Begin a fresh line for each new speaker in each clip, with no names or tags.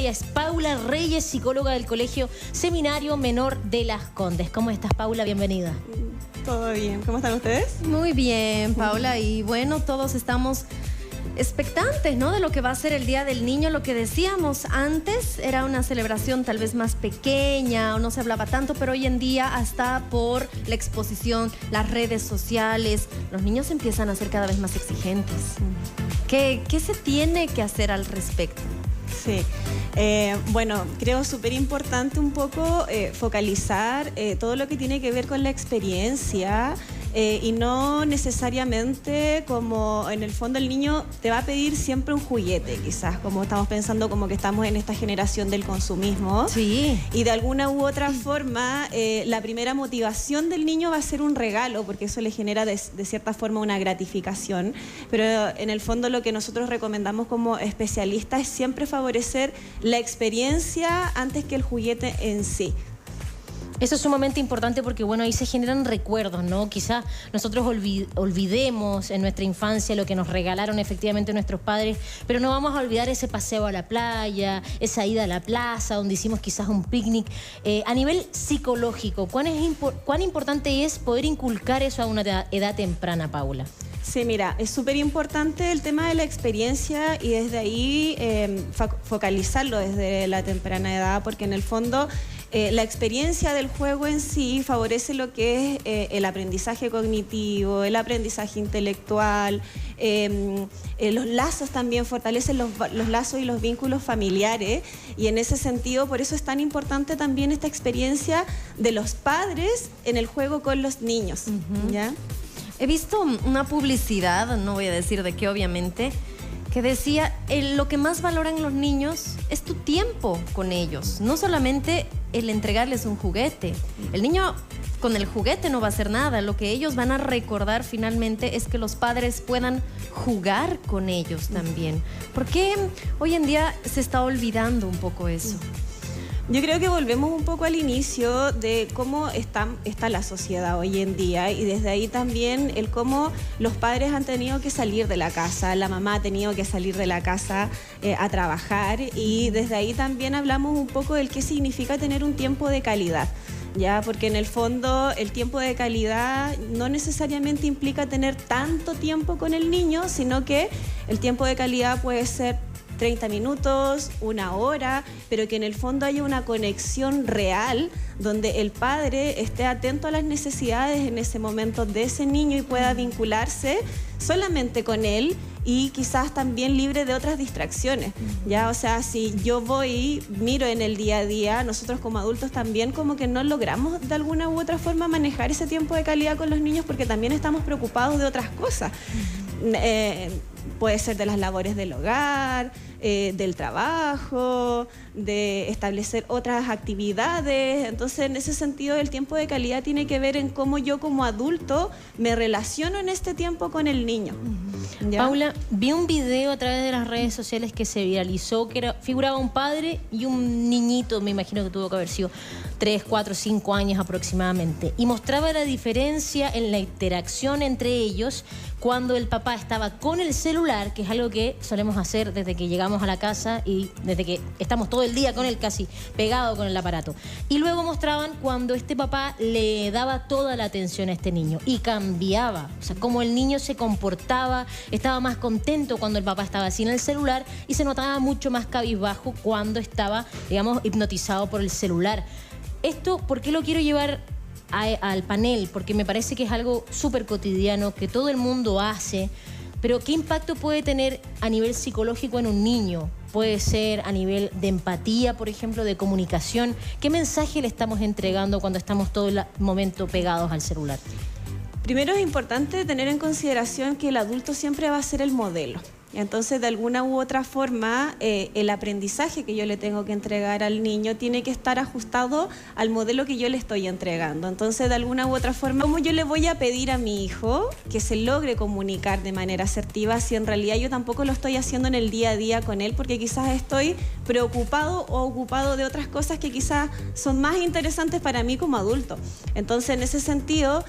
Ella es Paula Reyes, psicóloga del Colegio Seminario Menor de Las Condes. ¿Cómo estás, Paula? Bienvenida.
Todo bien. ¿Cómo están ustedes?
Muy bien, Paula. Y bueno, todos estamos expectantes, ¿no?, de lo que va a ser el Día del Niño. Lo que decíamos antes era una celebración tal vez más pequeña o no se hablaba tanto, pero hoy en día hasta por la exposición, las redes sociales, los niños empiezan a ser cada vez más exigentes. ¿Qué se tiene que hacer al respecto?
Sí, bueno, creo súper importante un poco focalizar todo lo que tiene que ver con la experiencia y no necesariamente como en el fondo el niño te va a pedir siempre un juguete, quizás como estamos pensando como que estamos en esta generación del consumismo.
Sí.
Y de alguna u otra forma la primera motivación del niño va a ser un regalo, porque eso le genera de cierta forma una gratificación, pero en el fondo lo que nosotros recomendamos como especialistas es siempre favorecer la experiencia antes que el juguete en sí.
Eso es sumamente importante porque, bueno, ahí se generan recuerdos, ¿no? Quizás nosotros olvidemos en nuestra infancia lo que nos regalaron efectivamente nuestros padres, pero no vamos a olvidar ese paseo a la playa, esa ida a la plaza, donde hicimos quizás un picnic. A nivel psicológico, ¿cuán importante es poder inculcar eso a una edad temprana, Paula?
Sí, mira, es súper importante el tema de la experiencia y desde ahí focalizarlo desde la temprana edad, porque en el fondo la experiencia del juego en sí favorece lo que es el aprendizaje cognitivo, el aprendizaje intelectual, los lazos también, fortalecen los lazos y los vínculos familiares, y en ese sentido por eso es tan importante también esta experiencia de los padres en el juego con los niños. ¿Ya?
He visto una publicidad, no voy a decir de qué obviamente, que decía, lo que más valoran los niños es tu tiempo con ellos, no solamente el entregarles un juguete. El niño con el juguete no va a hacer nada, lo que ellos van a recordar finalmente es que los padres puedan jugar con ellos también. ¿Por qué hoy en día se está olvidando un poco eso?
Yo creo que volvemos un poco al inicio de cómo está la sociedad hoy en día, y desde ahí también el cómo los padres han tenido que salir de la casa, la mamá ha tenido que salir de la casa a trabajar, y desde ahí también hablamos un poco del qué significa tener un tiempo de calidad. Ya, porque en el fondo el tiempo de calidad no necesariamente implica tener tanto tiempo con el niño, sino que el tiempo de calidad puede ser 30 minutos, una hora, pero que en el fondo haya una conexión real donde el padre esté atento a las necesidades en ese momento de ese niño y pueda vincularse solamente con él y quizás también libre de otras distracciones. ¿Ya? O sea, si yo miro en el día a día, nosotros como adultos también como que no logramos de alguna u otra forma manejar ese tiempo de calidad con los niños porque también estamos preocupados de otras cosas. Puede ser de las labores del hogar, del trabajo, de establecer otras actividades. Entonces, en ese sentido, el tiempo de calidad tiene que ver en cómo yo como adulto me relaciono en este tiempo con el niño. ¿Ya?
Paula, vi un video a través de las redes sociales que se viralizó, que figuraba un padre y un niñito, me imagino que tuvo que haber sido 3, 4, 5 años aproximadamente, y mostraba la diferencia en la interacción entre ellos cuando el papá estaba con el celular, que es algo que solemos hacer desde que llegamos a la casa y desde que estamos todo el día con él casi pegado con el aparato. Y luego mostraban cuando este papá le daba toda la atención a este niño y cambiaba, o sea, cómo el niño se comportaba, estaba más contento cuando el papá estaba así en el celular y se notaba mucho más cabizbajo cuando estaba, digamos, hipnotizado por el celular. Esto, ¿por qué lo quiero llevar al panel? Porque me parece que es algo súper cotidiano, que todo el mundo hace, pero ¿qué impacto puede tener a nivel psicológico en un niño? Puede ser a nivel de empatía, por ejemplo, de comunicación. ¿Qué mensaje le estamos entregando cuando estamos todo el momento pegados al celular?
Primero es importante tener en consideración que el adulto siempre va a ser el modelo. Entonces, de alguna u otra forma, el aprendizaje que yo le tengo que entregar al niño tiene que estar ajustado al modelo que yo le estoy entregando. Entonces, de alguna u otra forma, ¿cómo yo le voy a pedir a mi hijo que se logre comunicar de manera asertiva si en realidad yo tampoco lo estoy haciendo en el día a día con él? Porque quizás estoy preocupado o ocupado de otras cosas que quizás son más interesantes para mí como adulto. Entonces, en ese sentido,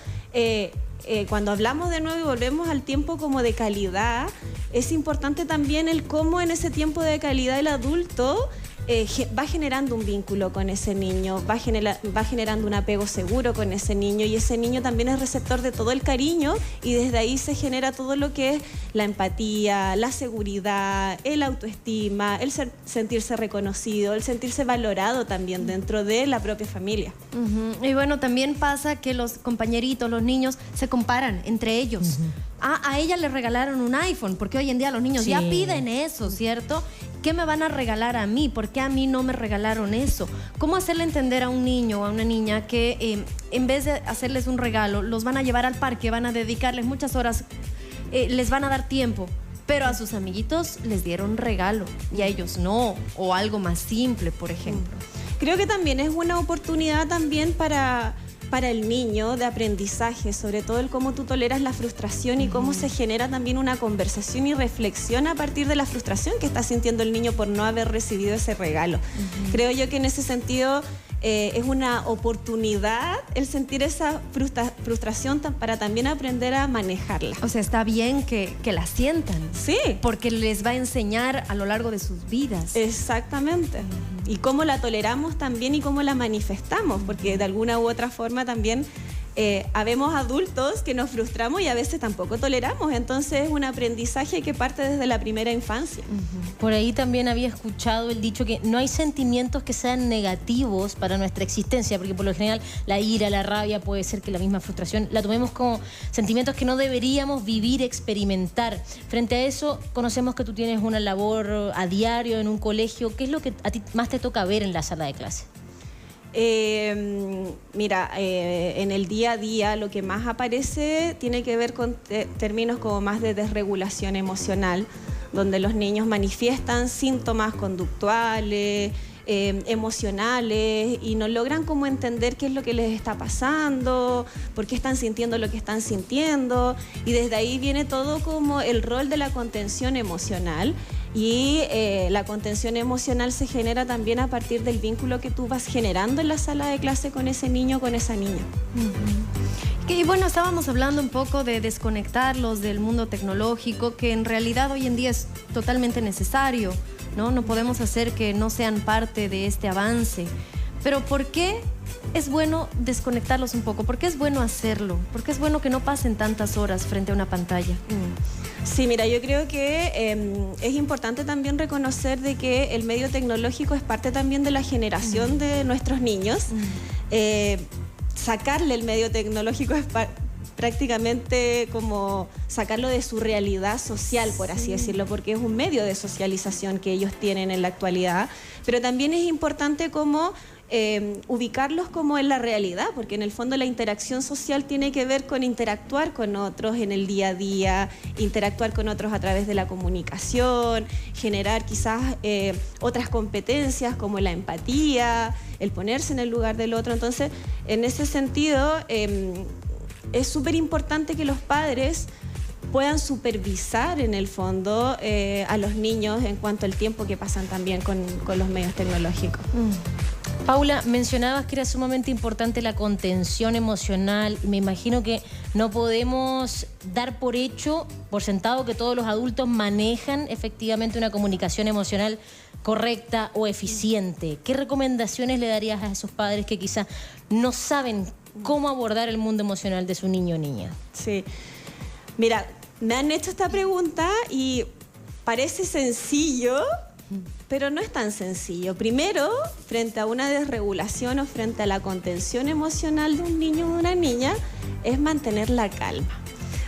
cuando hablamos de nuevo y volvemos al tiempo como de calidad, es importante también el cómo en ese tiempo de calidad el adulto va generando un vínculo con ese niño, va generando un apego seguro con ese niño, y ese niño también es receptor de todo el cariño, y desde ahí se genera todo lo que es la empatía, la seguridad, el autoestima, el sentirse reconocido, el sentirse valorado también dentro de la propia familia.
Y bueno, también pasa que los compañeritos, los niños, se comparan entre ellos. A ella le regalaron un iPhone, porque hoy en día los niños ya piden eso, ¿cierto? ¿Qué me van a regalar a mí? ¿Por qué a mí no me regalaron eso? ¿Cómo hacerle entender a un niño o a una niña que en vez de hacerles un regalo, los van a llevar al parque, van a dedicarles muchas horas, les van a dar tiempo, pero a sus amiguitos les dieron regalo y a ellos no? O algo más simple, por ejemplo.
Creo que también es una oportunidad también para el niño de aprendizaje, sobre todo el cómo tú toleras la frustración y cómo se genera también una conversación y reflexión a partir de la frustración que está sintiendo el niño por no haber recibido ese regalo. Creo yo que en ese sentido es una oportunidad el sentir esa frustración para también aprender a manejarla.
O sea, está bien que la sientan.
Sí.
Porque les va a enseñar a lo largo de sus vidas.
Exactamente. Y cómo la toleramos también y cómo la manifestamos, porque de alguna u otra forma también habemos adultos que nos frustramos y a veces tampoco toleramos. Entonces es un aprendizaje que parte desde la primera infancia.
Por ahí también había escuchado el dicho que no hay sentimientos que sean negativos para nuestra existencia, porque por lo general la ira, la rabia, puede ser que la misma frustración la tomemos como sentimientos que no deberíamos vivir, experimentar. Frente a eso, conocemos que tú tienes una labor a diario en un colegio. ¿Qué es lo que a ti más te toca ver en la sala de clase?
Mira, en el día a día lo que más aparece tiene que ver con términos como más de desregulación emocional, donde los niños manifiestan síntomas conductuales, emocionales, y no logran como entender qué es lo que les está pasando, por qué están sintiendo lo que están sintiendo, y desde ahí viene todo como el rol de la contención emocional. Y la contención emocional se genera también a partir del vínculo que tú vas generando en la sala de clase con ese niño o con esa niña.
Y bueno, estábamos hablando un poco de desconectarlos del mundo tecnológico, que en realidad hoy en día es totalmente necesario, ¿no? No podemos hacer que no sean parte de este avance. Pero ¿por qué es bueno desconectarlos un poco? ¿Por qué es bueno hacerlo? ¿Por qué es bueno que no pasen tantas horas frente a una pantalla?
Sí, mira, yo creo que es importante también reconocer de que el medio tecnológico es parte también de la generación de nuestros niños. Sacarle el medio tecnológico es prácticamente como sacarlo de su realidad social, por así decirlo, porque es un medio de socialización que ellos tienen en la actualidad. Pero también es importante como ubicarlos como en la realidad, porque en el fondo la interacción social tiene que ver con interactuar con otros en el día a día, interactuar con otros a través de la comunicación, generar quizás otras competencias como la empatía, el ponerse en el lugar del otro. Entonces, en ese sentido, es súper importante que los padres puedan supervisar en el fondo a los niños en cuanto al tiempo que pasan también con los medios tecnológicos.
Paula, mencionabas que era sumamente importante la contención emocional. Me imagino que no podemos dar por hecho, por sentado, que todos los adultos manejan efectivamente una comunicación emocional correcta o eficiente. ¿Qué recomendaciones le darías a esos padres que quizás no saben cómo abordar el mundo emocional de su niño o niña?
Sí, mira, me han hecho esta pregunta y parece sencillo, pero no es tan sencillo. Primero, frente a una desregulación o frente a la contención emocional de un niño o de una niña, es mantener la calma.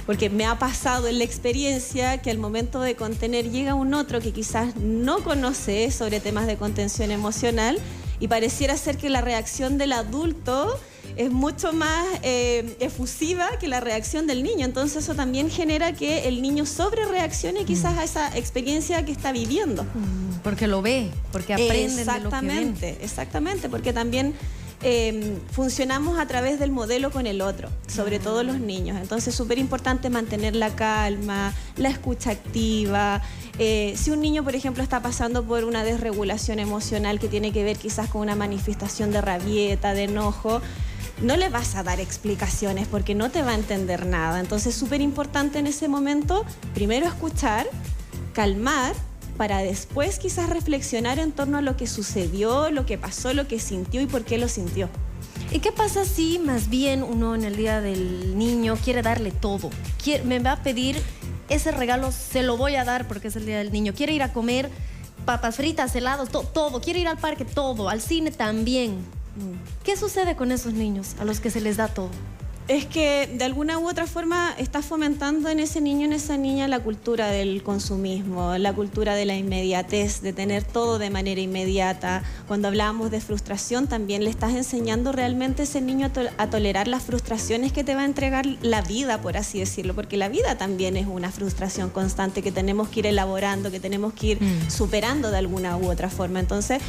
Porque me ha pasado en la experiencia que al momento de contener llega un otro que quizás no conoce sobre temas de contención emocional y pareciera ser que la reacción del adulto es mucho más efusiva que la reacción del niño. Entonces eso también genera que el niño sobrereaccione quizás a esa experiencia que está viviendo.
Porque lo ve, porque aprende de lo que ven.
Exactamente, porque también funcionamos a través del modelo con el otro, sobre todo los niños. Entonces es súper importante mantener la calma, la escucha activa. Si un niño, por ejemplo, está pasando por una desregulación emocional que tiene que ver quizás con una manifestación de rabieta, de enojo, no le vas a dar explicaciones porque no te va a entender nada. Entonces es súper importante en ese momento, primero escuchar, calmar para después quizás reflexionar en torno a lo que sucedió, lo que pasó, lo que sintió y por qué lo sintió.
¿Y qué pasa si más bien uno en el Día del Niño quiere darle todo? Me va a pedir ese regalo, se lo voy a dar porque es el Día del Niño. Quiere ir a comer papas fritas, helados, todo. Quiere ir al parque, todo. Al cine también. ¿Qué sucede con esos niños a los que se les da todo?
Es que de alguna u otra forma está fomentando en ese niño, en esa niña, la cultura del consumismo, la cultura de la inmediatez, de tener todo de manera inmediata. Cuando hablábamos de frustración, también le estás enseñando realmente a ese niño a tolerar las frustraciones que te va a entregar la vida, por así decirlo, porque la vida también es una frustración constante que tenemos que ir elaborando, que tenemos que ir superando de alguna u otra forma. Entonces,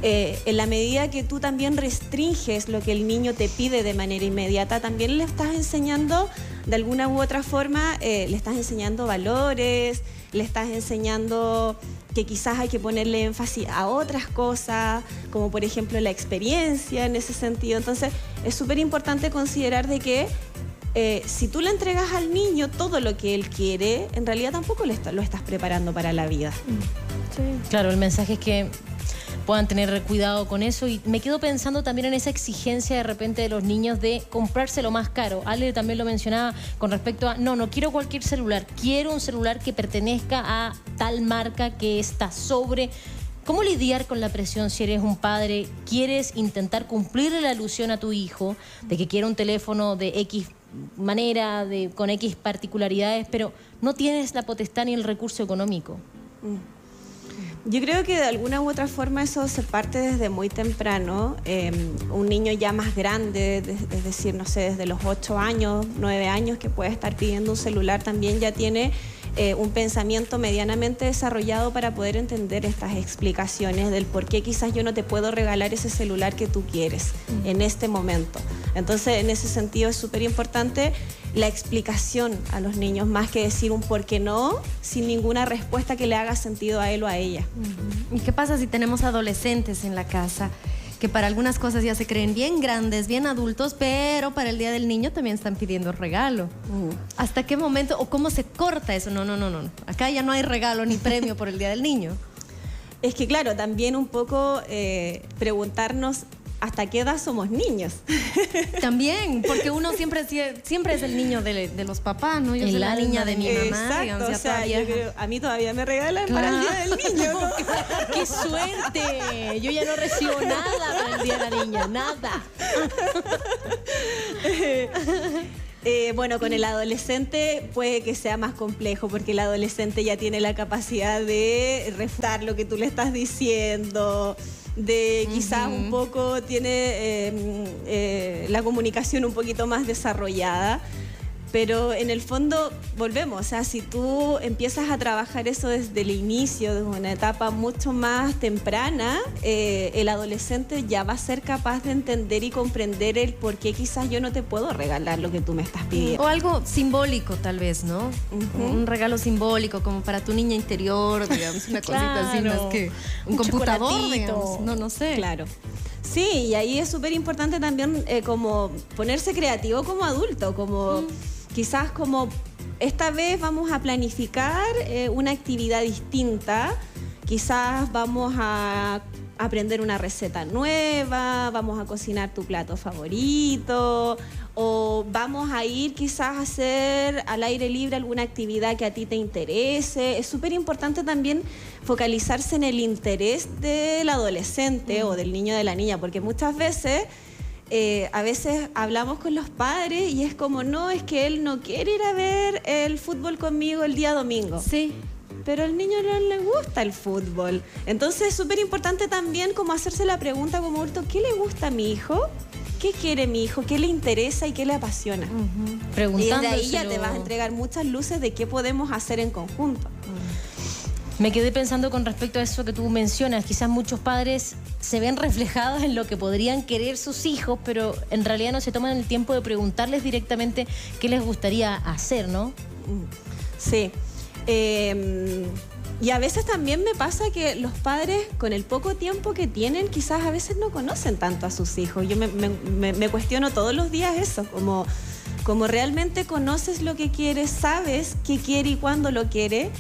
en la medida que tú también restringes lo que el niño te pide de manera inmediata, también le estás enseñando de alguna u otra forma, le estás enseñando valores, le estás enseñando que quizás hay que ponerle énfasis a otras cosas, como por ejemplo la experiencia en ese sentido. Entonces es súper importante considerar de que si tú le entregas al niño todo lo que él quiere, en realidad tampoco lo estás preparando para la vida.
Sí. Claro, el mensaje es que puedan tener cuidado con eso, y me quedo pensando también en esa exigencia de repente de los niños de comprarse lo más caro. Ale también lo mencionaba con respecto a, no quiero cualquier celular, quiero un celular que pertenezca a tal marca que está sobre. ¿Cómo lidiar con la presión si eres un padre, quieres intentar cumplirle la ilusión a tu hijo de que quiere un teléfono de X manera, con X particularidades, pero no tienes la potestad ni el recurso económico?
Yo creo que de alguna u otra forma eso se parte desde muy temprano. Un niño ya más grande, es decir, no sé, desde los 8 años, 9 años, que puede estar pidiendo un celular, también ya tiene un pensamiento medianamente desarrollado para poder entender estas explicaciones del por qué quizás yo no te puedo regalar ese celular que tú quieres en este momento. Entonces, en ese sentido es súper importante la explicación a los niños, más que decir un por qué no, sin ninguna respuesta que le haga sentido a él o a ella.
¿Y qué pasa si tenemos adolescentes en la casa que para algunas cosas ya se creen bien grandes, bien adultos, pero para el Día del Niño también están pidiendo regalo? ¿Hasta qué momento o cómo se corta eso? No. Acá ya no hay regalo ni premio por el Día del Niño.
Es que claro, también un poco preguntarnos ¿hasta qué edad somos niños?
También, porque uno siempre es el niño de los papás, ¿no? Yo soy la niña de mi mamá.
Exacto,
digamos,
o sea, yo creo, a mí todavía me regalan para el Día del Niño, ¿no?
¡Qué suerte! Yo ya no recibo nada para el Día de la Niña, nada.
Bueno, con el adolescente puede que sea más complejo, porque el adolescente ya tiene la capacidad de refutar lo que tú le estás diciendo, de quizás un poco tiene la comunicación un poquito más desarrollada. Pero en el fondo, volvemos, o sea, si tú empiezas a trabajar eso desde el inicio, desde una etapa mucho más temprana, el adolescente ya va a ser capaz de entender y comprender el por qué quizás yo no te puedo regalar lo que tú me estás pidiendo.
O algo simbólico, tal vez, ¿no? Un regalo simbólico, como para tu niña interior, digamos, una cosita así, más que un computador, digamos. No sé.
Claro. Sí, y ahí es súper importante también como ponerse creativo como adulto, como quizás como esta vez vamos a planificar una actividad distinta, quizás vamos a aprender una receta nueva, vamos a cocinar tu plato favorito, o vamos a ir quizás a hacer al aire libre alguna actividad que a ti te interese. Es súper importante también focalizarse en el interés del adolescente o del niño o de la niña, porque muchas veces a veces hablamos con los padres y es como, no, es que él no quiere ir a ver el fútbol conmigo el día domingo.
Sí.
Pero al niño no le gusta el fútbol. Entonces es súper importante también como hacerse la pregunta como adulto, ¿qué le gusta a mi hijo? ¿Qué quiere mi hijo? ¿Qué le interesa y qué le apasiona? Y de ahí ya te vas a entregar muchas luces de qué podemos hacer en conjunto.
Me quedé pensando con respecto a eso que tú mencionas. Quizás muchos padres se ven reflejados en lo que podrían querer sus hijos, pero en realidad no se toman el tiempo de preguntarles directamente qué les gustaría hacer, ¿no?
Sí. Y a veces también me pasa que los padres, con el poco tiempo que tienen, quizás a veces no conocen tanto a sus hijos. Yo me cuestiono todos los días eso, como realmente conoces lo que quieres, sabes qué quiere y cuándo lo quiere.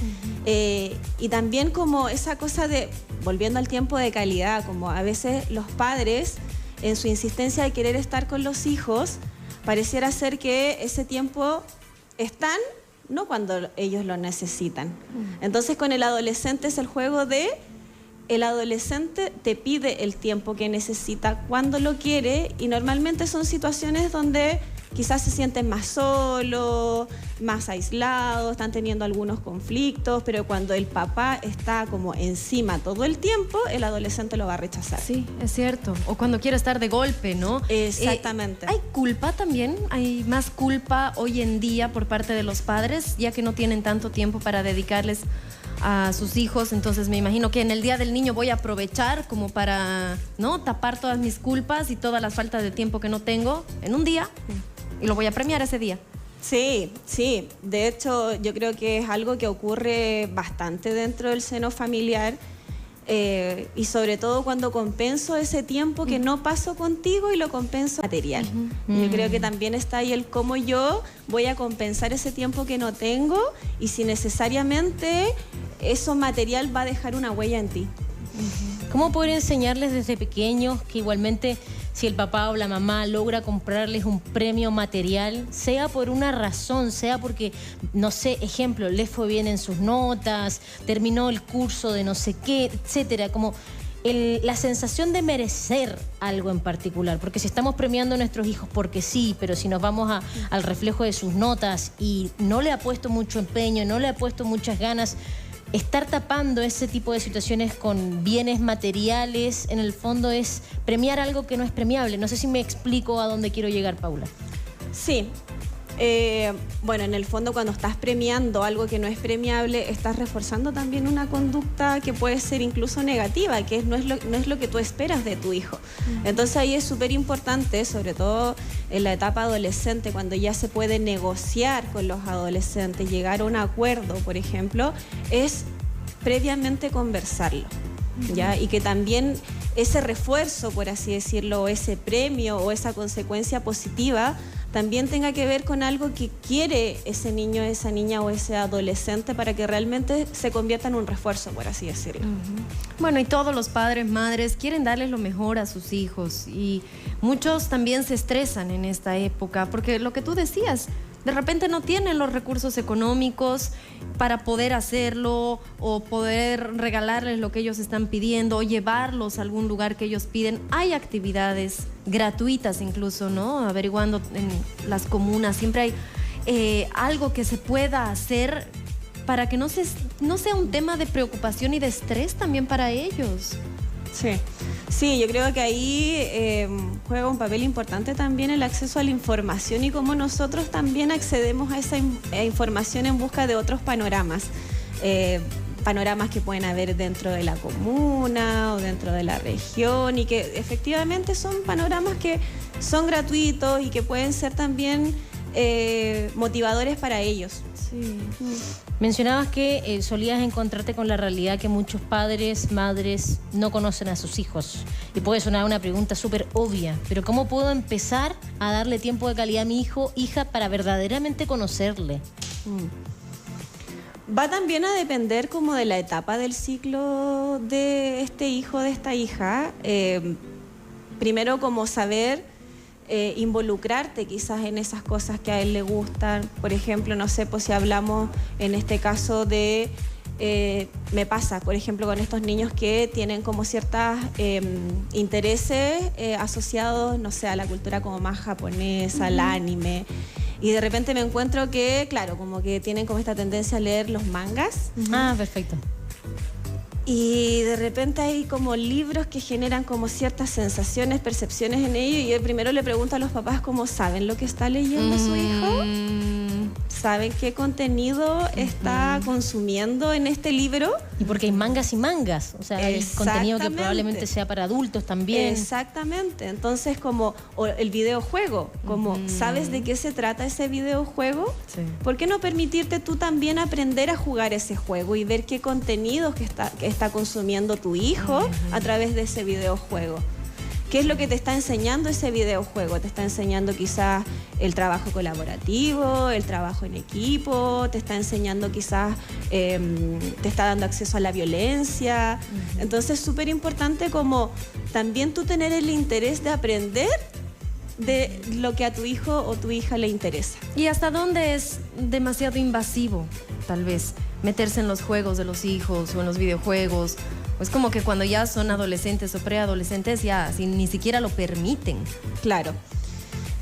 Y también como esa cosa de, volviendo al tiempo de calidad, como a veces los padres, en su insistencia de querer estar con los hijos, pareciera ser que ese tiempo están, no cuando ellos lo necesitan. Entonces con el adolescente es el juego de, el adolescente te pide el tiempo que necesita cuando lo quiere, y normalmente son situaciones donde quizás se sienten más solos, más aislados, están teniendo algunos conflictos, pero cuando el papá está como encima todo el tiempo, el adolescente lo va a rechazar.
Sí, es cierto. O cuando quiere estar de golpe, ¿no?
Exactamente.
¿Hay culpa también? ¿Hay más culpa hoy en día por parte de los padres, ya que no tienen tanto tiempo para dedicarles a sus hijos? Entonces me imagino que en el Día del Niño voy a aprovechar como para, ¿no?, tapar todas mis culpas y todas las faltas de tiempo que no tengo en un día, y lo voy a premiar ese día.
Sí, sí. De hecho, yo creo que es algo que ocurre bastante dentro del seno familiar, y sobre todo cuando compenso ese tiempo que no paso contigo y lo compenso material. Yo creo que también está ahí el cómo yo voy a compensar ese tiempo que no tengo, y si necesariamente eso material va a dejar una huella en ti.
¿Cómo poder enseñarles desde pequeños que igualmente si el papá o la mamá logra comprarles un premio material, sea por una razón, sea porque, no sé, ejemplo, les fue bien en sus notas, terminó el curso de no sé qué, etcétera, como la sensación de merecer algo en particular? Porque si estamos premiando a nuestros hijos porque sí, pero si nos vamos al reflejo de sus notas y no le ha puesto mucho empeño, no le ha puesto muchas ganas, estar tapando ese tipo de situaciones con bienes materiales, en el fondo es premiar algo que no es premiable. No sé si me explico a dónde quiero llegar, Paula.
Sí. Bueno, en el fondo cuando estás premiando algo que no es premiable, estás reforzando también una conducta que puede ser incluso negativa, que no es lo que tú esperas de tu hijo. Entonces ahí es súper importante, sobre todo en la etapa adolescente, cuando ya se puede negociar con los adolescentes, llegar a un acuerdo, por ejemplo, es previamente conversarlo, ¿ya? Y que también ese refuerzo, por así decirlo, o ese premio o esa consecuencia positiva también tenga que ver con algo que quiere ese niño, esa niña o ese adolescente, para que realmente se convierta en un refuerzo, por así decirlo.
Bueno, y todos los padres, madres quieren darles lo mejor a sus hijos, y muchos también se estresan en esta época, porque lo que tú decías, de repente no tienen los recursos económicos para poder hacerlo, o poder regalarles lo que ellos están pidiendo, o llevarlos a algún lugar que ellos piden. Hay actividades gratuitas incluso, ¿no? Averiguando en las comunas, siempre hay algo que se pueda hacer para que no sea un tema de preocupación y de estrés también para ellos.
Sí. Sí, yo creo que ahí juega un papel importante también el acceso a la información y cómo nosotros también accedemos a esa información en busca de otros panoramas. Panoramas que pueden haber dentro de la comuna o dentro de la región, y que efectivamente son panoramas que son gratuitos y que pueden ser también motivadores para ellos.
Sí.
Mencionabas que solías encontrarte con la realidad que muchos padres, madres no conocen a sus hijos. Y puede sonar una pregunta súper obvia, pero ¿cómo puedo empezar a darle tiempo de calidad a mi hijo, hija, para verdaderamente conocerle?
Va también a depender como de la etapa del ciclo de este hijo, de esta hija. Primero, como saber involucrarte quizás en esas cosas que a él le gustan. Por ejemplo, no sé, pues si hablamos en este caso de... me pasa, por ejemplo, con estos niños que tienen como ciertos intereses asociados, no sé, a la cultura como más japonesa, al anime. Y de repente me encuentro que, claro, como que tienen como esta tendencia a leer los mangas.
Ah, perfecto.
Y de repente hay como libros que generan como ciertas sensaciones, percepciones en ellos. Y yo primero le pregunto a los papás cómo saben lo que está leyendo su hijo. ¿Saben qué contenido está consumiendo en este libro?
Y porque hay mangas y mangas. O sea, hay contenido que probablemente sea para adultos también.
Exactamente. Entonces, como el videojuego, como ¿sabes de qué se trata ese videojuego?
Sí.
¿Por qué no permitirte tú también aprender a jugar ese juego y ver qué contenidos que está consumiendo tu hijo a través de ese videojuego? ¿Qué es lo que te está enseñando ese videojuego? Te está enseñando quizás el trabajo colaborativo, el trabajo en equipo, te está enseñando quizás, te está dando acceso a la violencia. Entonces es súper importante como también tú tener el interés de aprender de lo que a tu hijo o tu hija le interesa.
¿Y hasta dónde es demasiado invasivo, tal vez, meterse en los juegos de los hijos o en los videojuegos? Es como que cuando ya son adolescentes o preadolescentes ya ni siquiera lo permiten.
Claro.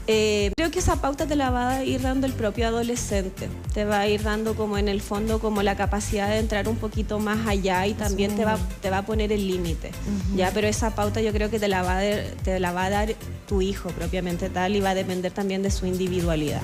Creo que esa pauta te la va a ir dando el propio adolescente. Te va a ir dando como en el fondo como la capacidad de entrar un poquito más allá y también te va a poner el límite. ¿Ya? Pero esa pauta yo creo que te la va a dar tu hijo propiamente tal y va a depender también de su individualidad.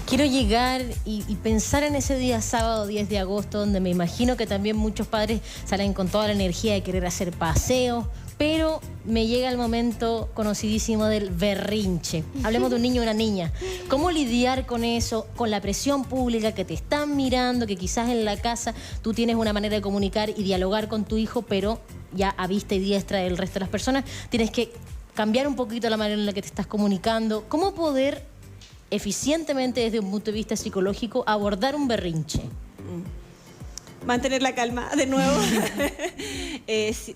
Quiero llegar y pensar en ese día sábado 10 de agosto, donde me imagino que también muchos padres salen con toda la energía de querer hacer paseos, pero me llega el momento conocidísimo del berrinche. Hablemos de un niño o una niña. ¿Cómo lidiar con eso, con la presión pública, que te están mirando, que quizás en la casa tú tienes una manera de comunicar y dialogar con tu hijo, pero ya a vista y diestra del resto de las personas tienes que cambiar un poquito la manera en la que te estás comunicando? ¿Cómo poder eficientemente, desde un punto de vista psicológico, abordar un berrinche?
Mantener la calma, de nuevo.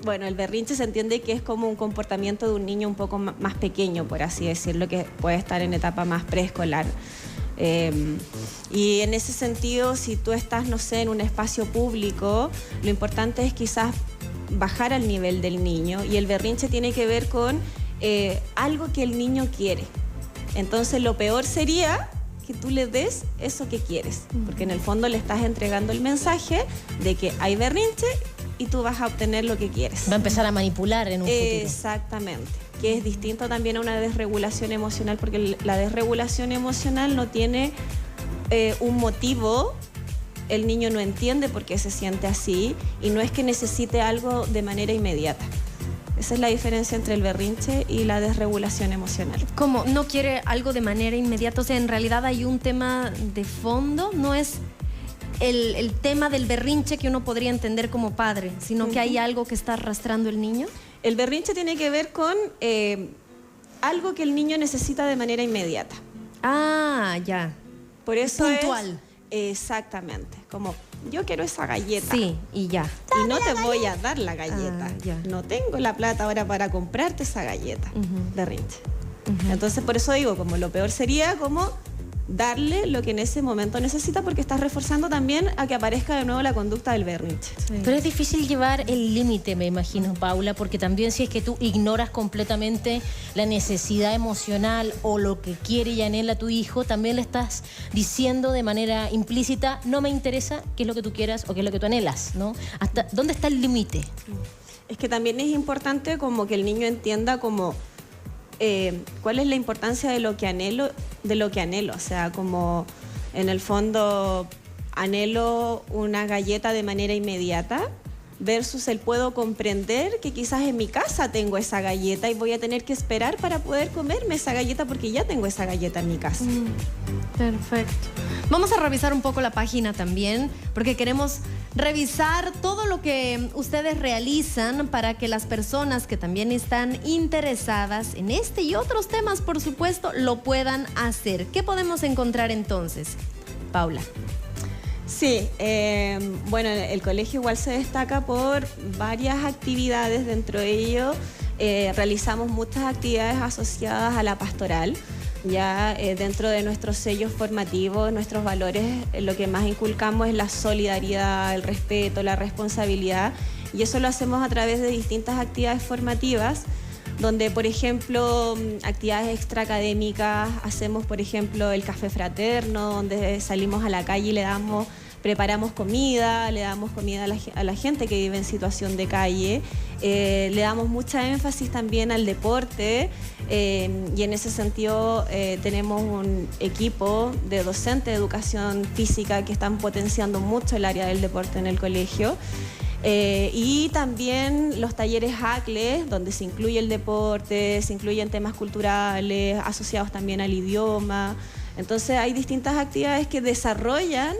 Bueno, el berrinche se entiende que es como un comportamiento de un niño un poco más pequeño, por así decirlo, que puede estar en etapa más preescolar. Y en ese sentido, si tú estás, no sé, en un espacio público, lo importante es quizás bajar al nivel del niño, y el berrinche tiene que ver con algo que el niño quiere. Entonces lo peor sería que tú le des eso que quieres, porque en el fondo le estás entregando el mensaje de que hay berrinche y tú vas a obtener lo que quieres.
Va a empezar a manipular en un futuro.
Exactamente, que es distinto también a una desregulación emocional, porque la desregulación emocional no tiene un motivo. El niño no entiende por qué se siente así y no es que necesite algo de manera inmediata. Esa es la diferencia entre el berrinche y la desregulación emocional.
¿Cómo? ¿No quiere algo de manera inmediata? O sea, en realidad hay un tema de fondo, no es el tema del berrinche que uno podría entender como padre, sino que hay algo que está arrastrando el niño.
El berrinche tiene que ver con algo que el niño necesita de manera inmediata.
Ah, ya.
Por eso
puntual.
Exactamente, como yo quiero esa galleta.
Sí, y ya.
Y no te voy a dar la galleta. No tengo la plata ahora para comprarte esa galleta. Berrinche. Entonces, por eso digo, como lo peor sería como darle lo que en ese momento necesita, porque estás reforzando también a que aparezca de nuevo la conducta del berrinche.
Sí. Pero es difícil llevar el límite, me imagino, Paula, porque también si es que tú ignoras completamente la necesidad emocional o lo que quiere y anhela tu hijo, también le estás diciendo de manera implícita: no me interesa qué es lo que tú quieras o qué es lo que tú anhelas, ¿no? ¿Hasta dónde está el límite?
Es que también es importante como que el niño entienda como cuál es la importancia de lo que anhelo, o sea, como en el fondo anhelo una galleta de manera inmediata versus el puedo comprender que quizás en mi casa tengo esa galleta y voy a tener que esperar para poder comerme esa galleta porque ya tengo esa galleta en mi casa.
Perfecto. Vamos a revisar un poco la página también, porque queremos revisar todo lo que ustedes realizan para que las personas que también están interesadas en este y otros temas, por supuesto, lo puedan hacer. ¿Qué podemos encontrar entonces, Paula?
Sí, bueno, el colegio igual se destaca por varias actividades. Dentro de ello realizamos muchas actividades asociadas a la pastoral. Ya dentro de nuestros sellos formativos, nuestros valores, lo que más inculcamos es la solidaridad, el respeto, la responsabilidad, y eso lo hacemos a través de distintas actividades formativas, donde, por ejemplo, actividades extraacadémicas, hacemos, por ejemplo, el café fraterno, donde salimos a la calle y preparamos comida, le damos comida a la gente que vive en situación de calle, le damos mucha énfasis también al deporte, y en ese sentido tenemos un equipo de docentes de educación física que están potenciando mucho el área del deporte en el colegio. Y también los talleres ACLES, donde se incluye el deporte, se incluyen temas culturales asociados también al idioma. Entonces hay distintas actividades que desarrollan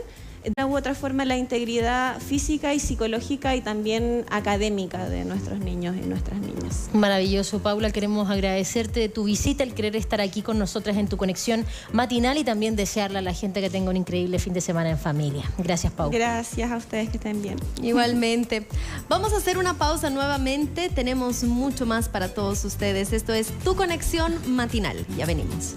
de una u otra forma la integridad física y psicológica y también académica de nuestros niños y nuestras niñas.
Maravilloso, Paula. Queremos agradecerte tu visita, el querer estar aquí con nosotras en tu conexión matinal y también desearle a la gente que tenga un increíble fin de semana en familia. Gracias, Paula.
Gracias a ustedes, que estén bien.
Igualmente. Vamos a hacer una pausa nuevamente. Tenemos mucho más para todos ustedes. Esto es Tu Conexión Matinal. Ya venimos.